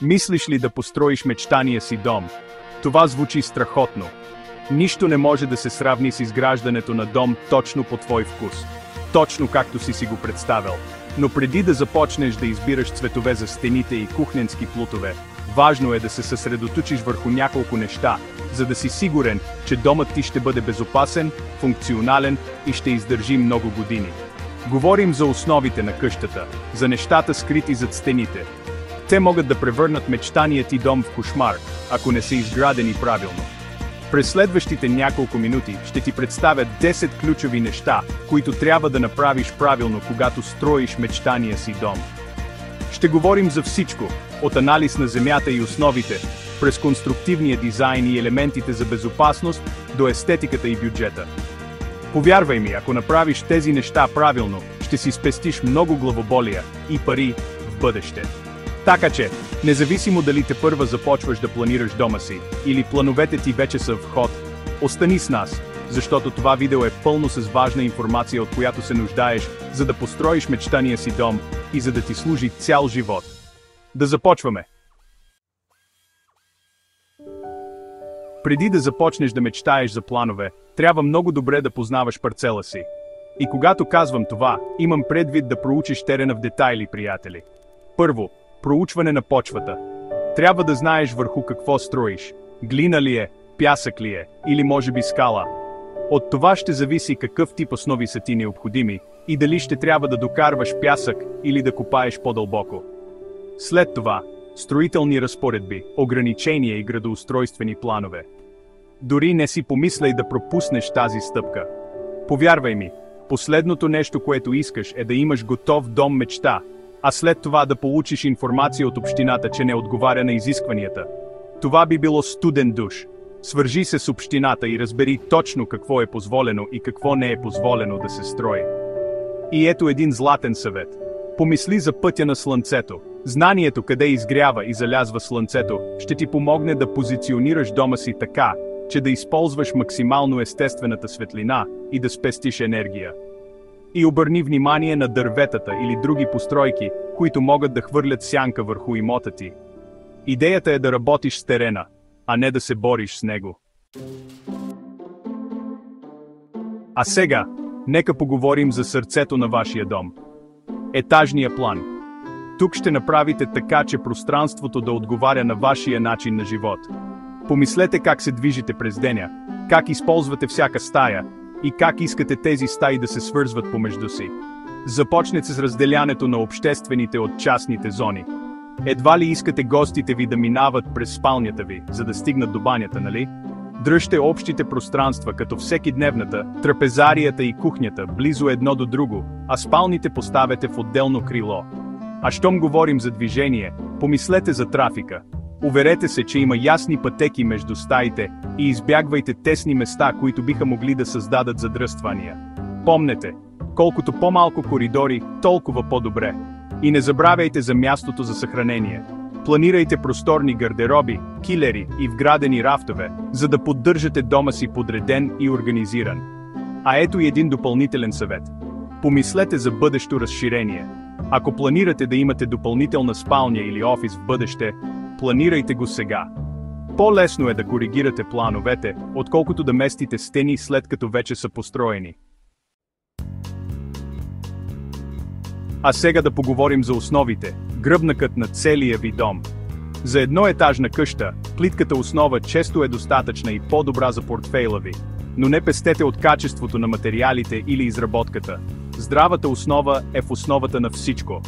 Мислиш ли да построиш мечтания си дом? Това звучи страхотно. Нищо не може да се сравни с изграждането на дом точно по твой вкус. Точно както си го представил. Но преди да започнеш да избираш цветове за стените и кухненски плутове, важно е да се съсредоточиш върху няколко неща, за да си сигурен, че домът ти ще бъде безопасен, функционален и ще издържи много години. Говорим за основите на къщата, за нещата скрити зад стените. Те могат да превърнат мечтания ти дом в кошмар, ако не са изградени правилно. През следващите няколко минути ще ти представя 10 ключови неща, които трябва да направиш правилно, когато строиш мечтания си дом. Ще говорим за всичко, от анализ на земята и основите, през конструктивния дизайн и елементите за безопасност, до естетиката и бюджета. Повярвай ми, ако направиш тези неща правилно, ще си спестиш много главоболия и пари в бъдеще. Така че, независимо дали тепърва започваш да планираш дома си, или плановете ти вече са в ход, остани с нас, защото това видео е пълно с важна информация, от която се нуждаеш, за да построиш мечтания си дом и за да ти служи цял живот. Да започваме! Преди да започнеш да мечтаеш за планове, трябва много добре да познаваш парцела си. И когато казвам това, имам предвид да проучиш терена в детайли, приятели. Първо, проучване на почвата. Трябва да знаеш върху какво строиш. Глина ли е, пясък ли е, или може би скала. От това ще зависи какъв тип основи са ти необходими и дали ще трябва да докарваш пясък или да копаеш по-дълбоко. След това, строителни разпоредби, ограничения и градоустройствени планове. Дори не си помисляй да пропуснеш тази стъпка. Повярвай ми, последното нещо, което искаш, е да имаш готов дом мечта, а след това да получиш информация от общината, че не отговаря на изискванията. Това би било студен душ. Свържи се с общината и разбери точно какво е позволено и какво не е позволено да се строи. И ето един златен съвет. Помисли за пътя на слънцето. Знанието къде изгрява и залязва слънцето ще ти помогне да позиционираш дома си така, че да използваш максимално естествената светлина и да спестиш енергия. И обърни внимание на дърветата или други постройки, които могат да хвърлят сянка върху имота ти. Идеята е да работиш с терена, а не да се бориш с него. А сега, нека поговорим за сърцето на вашия дом. Етажния план. Тук ще направите така, че пространството да отговаря на вашия начин на живот. Помислете как се движите през деня, как използвате всяка стая и как искате тези стаи да се свързват помежду си. Започнете с разделянето на обществените от частните зони. Едва ли искате гостите ви да минават през спалнята ви, за да стигнат до банята, нали? Дръжте общите пространства, като всекидневната, трапезарията и кухнята, близо едно до друго, а спалните поставете в отделно крило. А щом говорим за движение, помислете за трафика. Уверете се, че има ясни пътеки между стаите и избягвайте тесни места, които биха могли да създадат задръствания. Помнете, колкото по-малко коридори, толкова по-добре. И не забравяйте за мястото за съхранение. Планирайте просторни гардероби, килери и вградени рафтове, за да поддържате дома си подреден и организиран. А ето и един допълнителен съвет. Помислете за бъдещо разширение. Ако планирате да имате допълнителна спалня или офис в бъдеще, планирайте го сега. По-лесно е да коригирате плановете, отколкото да местите стени след като вече са построени. А сега да поговорим за основите, гръбнакът на целия ви дом. За едноетажна къща, плитката основа често е достатъчна и по-добра за портфейла ви, но не пестете от качеството на материалите или изработката. Здравата основа е в основата на всичко.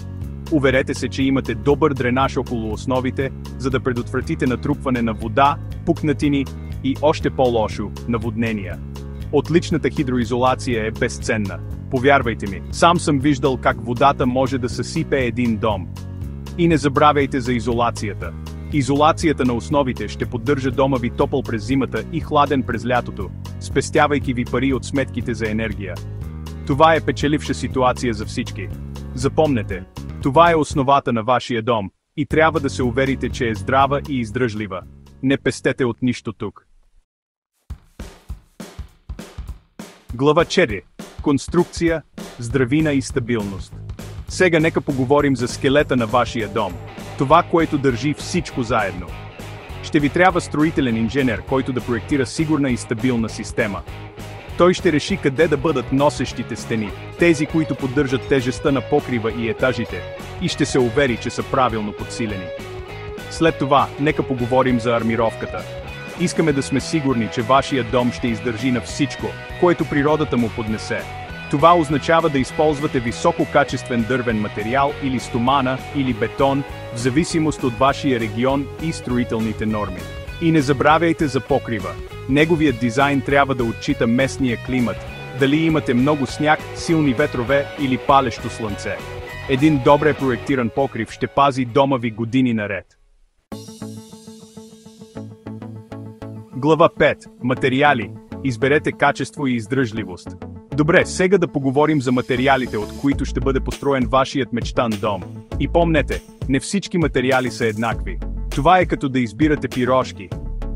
Уверете се, че имате добър дренаж около основите, за да предотвратите натрупване на вода, пукнатини и още по-лошо – наводнения. Отличната хидроизолация е безценна. Повярвайте ми, сам съм виждал как водата може да съсипе един дом. И не забравяйте за изолацията. Изолацията на основите ще поддържа дома ви топъл през зимата и хладен през лятото, спестявайки ви пари от сметките за енергия. Това е печеливша ситуация за всички. Запомнете, това е основата на вашия дом и трябва да се уверите, че е здрава и издръжлива. Не пестете от нищо тук. Глава 4. Конструкция, здравина и стабилност. Сега нека поговорим за скелета на вашия дом. Това, което държи всичко заедно. Ще ви трябва строителен инженер, който да проектира сигурна и стабилна система. Той ще реши къде да бъдат носещите стени, тези, които поддържат тежестта на покрива и етажите, и ще се увери, че са правилно подсилени. След това, нека поговорим за армировката. Искаме да сме сигурни, че вашия дом ще издържи на всичко, което природата му поднесе. Това означава да използвате висококачествен дървен материал или стомана, или бетон, в зависимост от вашия регион и строителните норми. И не забравяйте за покрива. Неговият дизайн трябва да отчита местния климат, дали имате много сняг, силни ветрове или палещо слънце. Един добре проектиран покрив ще пази дома ви години наред. Глава 5. Материали. Изберете качество и издръжливост. Добре, сега да поговорим за материалите, от които ще бъде построен вашият мечтан дом. И помнете, не всички материали са еднакви. Това е като да избирате пирожки.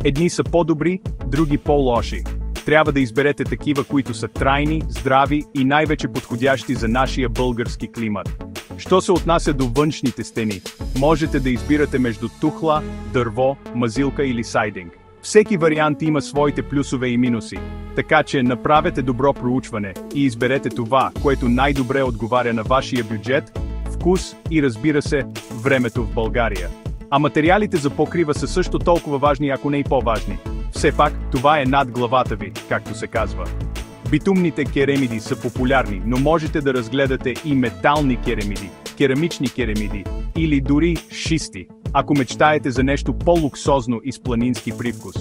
Едни са по-добри, други по-лоши. Трябва да изберете такива, които са трайни, здрави и най-вече подходящи за нашия български климат. Що се отнася до външните стени, можете да избирате между тухла, дърво, мазилка или сайдинг. Всеки вариант има своите плюсове и минуси, така че направете добро проучване и изберете това, което най-добре отговаря на вашия бюджет, вкус и, разбира се, времето в България. А материалите за покрива са също толкова важни, ако не и по-важни. Все пак, това е над главата ви, както се казва. Битумните керамиди са популярни, но можете да разгледате и метални керамиди, керамични керамиди или дори шисти, ако мечтаете за нещо по-луксозно и с планински привкус.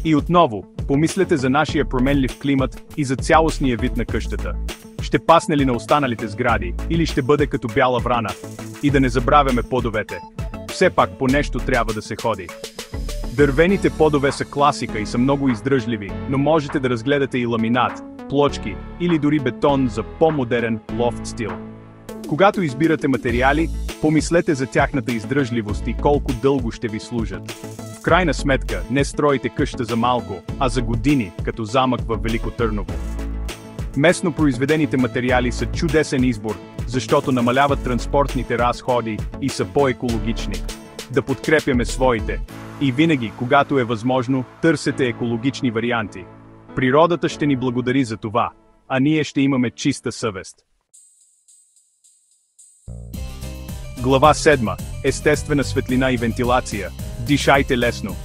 И отново, помислете за нашия променлив климат и за цялостния вид на къщата. Ще пасне ли на останалите сгради, или ще бъде като бяла врана? И да не забравяме подовете. Все пак по нещо трябва да се ходи. Дървените подове са класика и са много издръжливи, но можете да разгледате и ламинат, плочки или дори бетон за по-модерен лофт стил. Когато избирате материали, помислете за тяхната издръжливост и колко дълго ще ви служат. В крайна сметка, не стройте къща за малко, а за години, като замък във Велико Търново. Местно произведените материали са чудесен избор, защото намаляват транспортните разходи и са по-екологични. Да подкрепяме своите. И винаги, когато е възможно, търсете екологични варианти. Природата ще ни благодари за това, а ние ще имаме чиста съвест. Глава 7. Естествена светлина и вентилация. Дишайте лесно.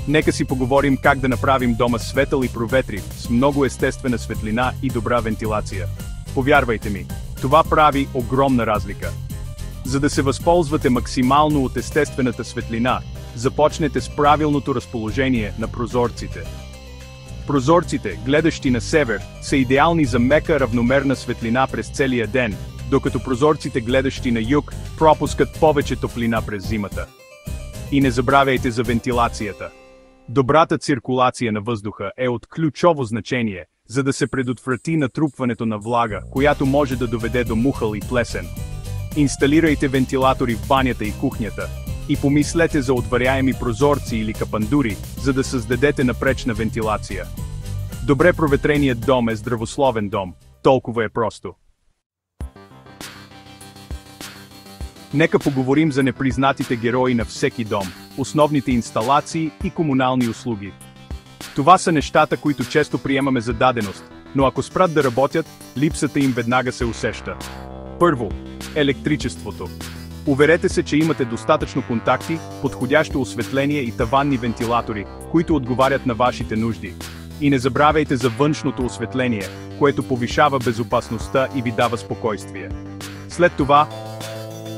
Нека си поговорим как да направим дома светъл и проветрив, с много естествена светлина и добра вентилация. Повярвайте ми, това прави огромна разлика. За да се възползвате максимално от естествената светлина, започнете с правилното разположение на прозорците. Прозорците, гледащи на север, са идеални за мека равномерна светлина през целия ден, докато прозорците, гледащи на юг, пропускат повече топлина през зимата. И не забравяйте за вентилацията. Добрата циркулация на въздуха е от ключово значение, за да се предотврати натрупването на влага, която може да доведе до мухъл и плесен. Инсталирайте вентилатори в банята и кухнята. И помислете за отваряеми прозорци или капандури, за да създадете напречна вентилация. Добре проветреният дом е здравословен дом, толкова е просто. Нека поговорим за непризнатите герои на всеки дом, основните инсталации и комунални услуги. Това са нещата, които често приемаме за даденост, но ако спрат да работят, липсата им веднага се усеща. Първо, електричеството. Уверете се, че имате достатъчно контакти, подходящо осветление и таванни вентилатори, които отговарят на вашите нужди. И не забравяйте за външното осветление, което повишава безопасността и ви дава спокойствие. След това,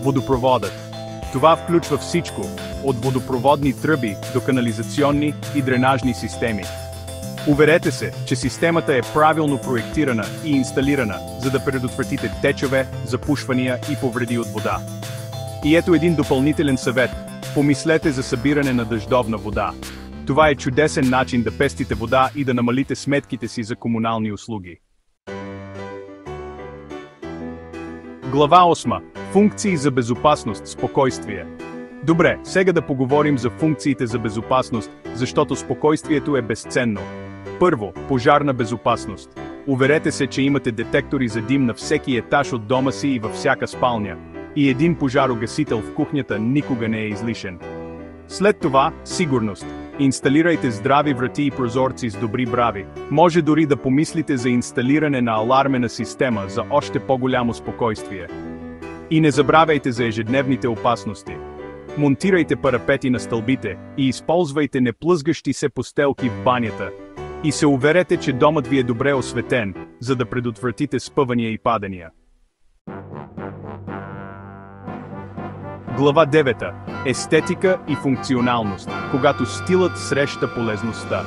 водопроводът. Това включва всичко, от водопроводни тръби до канализационни и дренажни системи. Уверете се, че системата е правилно проектирана и инсталирана, за да предотвратите течове, запушвания и повреди от вода. И ето един допълнителен съвет. Помислете за събиране на дъждовна вода. Това е чудесен начин да пестите вода и да намалите сметките си за комунални услуги. Глава 8. Функции за безопасност, спокойствие. Добре, сега да поговорим за функциите за безопасност, защото спокойствието е безценно. Първо, пожарна безопасност. Уверете се, че имате детектори за дим на всеки етаж от дома си и във всяка спалня. И един пожарогасител в кухнята никога не е излишен. След това, сигурност. Инсталирайте здрави врати и прозорци с добри брави. Може дори да помислите за инсталиране на алармена система за още по-голямо спокойствие. И не забравяйте за ежедневните опасности. Монтирайте парапети на стълбите и използвайте неплъзгащи се постелки в банята. И се уверете, че домът ви е добре осветен, за да предотвратите спъвания и падания. Глава 9. Естетика и функционалност, когато стилът среща полезността.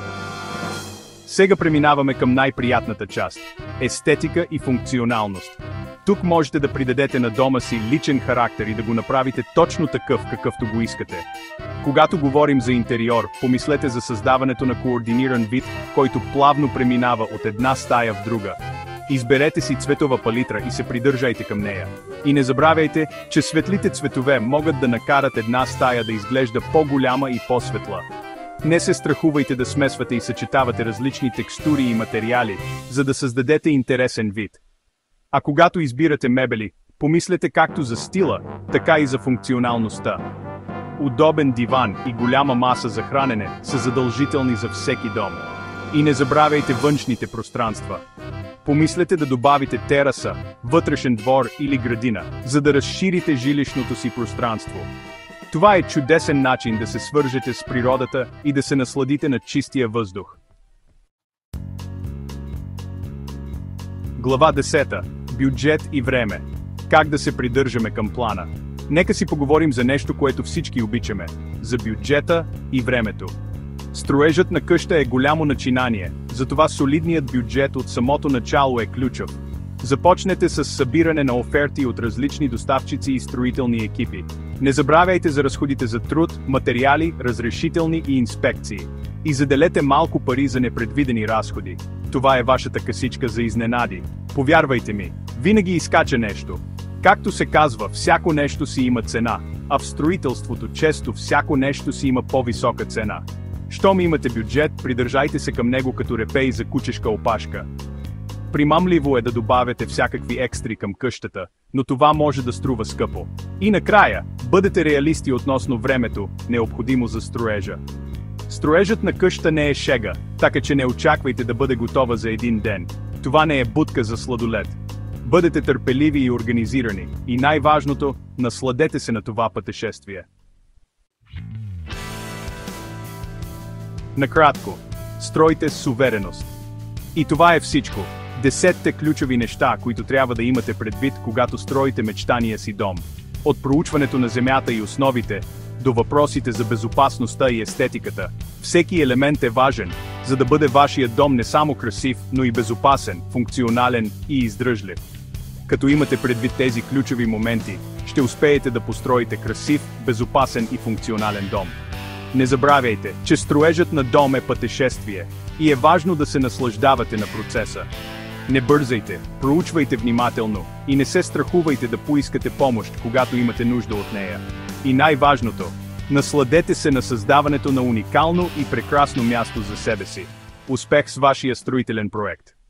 Сега преминаваме към най-приятната част – естетика и функционалност. Тук можете да придадете на дома си личен характер и да го направите точно такъв, какъвто го искате. Когато говорим за интериор, помислете за създаването на координиран вид, който плавно преминава от една стая в друга. Изберете си цветова палитра и се придържайте към нея. И не забравяйте, че светлите цветове могат да накарат една стая да изглежда по-голяма и по-светла. Не се страхувайте да смесвате и съчетавате различни текстури и материали, за да създадете интересен вид. А когато избирате мебели, помислете както за стила, така и за функционалността. Удобен диван и голяма маса за хранене са задължителни за всеки дом. И не забравяйте външните пространства. Помислете да добавите тераса, вътрешен двор или градина, за да разширите жилищното си пространство. Това е чудесен начин да се свържете с природата и да се насладите на чистия въздух. Глава 10. Бюджет и време. Как да се придържаме към плана? Нека си поговорим за нещо, което всички обичаме – за бюджета и времето. Строежът на къща е голямо начинание, затова солидният бюджет от самото начало е ключов. Започнете с събиране на оферти от различни доставчици и строителни екипи. Не забравяйте за разходите за труд, материали, разрешителни и инспекции. И заделете малко пари за непредвидени разходи. Това е вашата касичка за изненади. Повярвайте ми, винаги изкача нещо. Както се казва, всяко нещо си има цена, а в строителството често всяко нещо си има по-висока цена. Щом имате бюджет, придържайте се към него като репей за кучешка опашка. Примамливо е да добавяте всякакви екстри към къщата, но това може да струва скъпо. И накрая, бъдете реалисти относно времето, необходимо за строежа. Строежът на къща не е шега, така че не очаквайте да бъде готова за един ден. Това не е будка за сладолед. Бъдете търпеливи и организирани, и най-важното, насладете се на това пътешествие. Накратко, стройте с увереност. И това е всичко. 10 ключови неща, които трябва да имате предвид, когато строите мечтания си дом. От проучването на земята и основите, до въпросите за безопасността и естетиката. Всеки елемент е важен, за да бъде вашият дом не само красив, но и безопасен, функционален и издръжлив. Като имате предвид тези ключови моменти, ще успеете да построите красив, безопасен и функционален дом. Не забравяйте, че строежът на дом е пътешествие и е важно да се наслаждавате на процеса. Не бързайте, проучвайте внимателно и не се страхувайте да поискате помощ, когато имате нужда от нея. И най-важното, насладете се на създаването на уникално и прекрасно място за себе си. Успех с вашия строителен проект!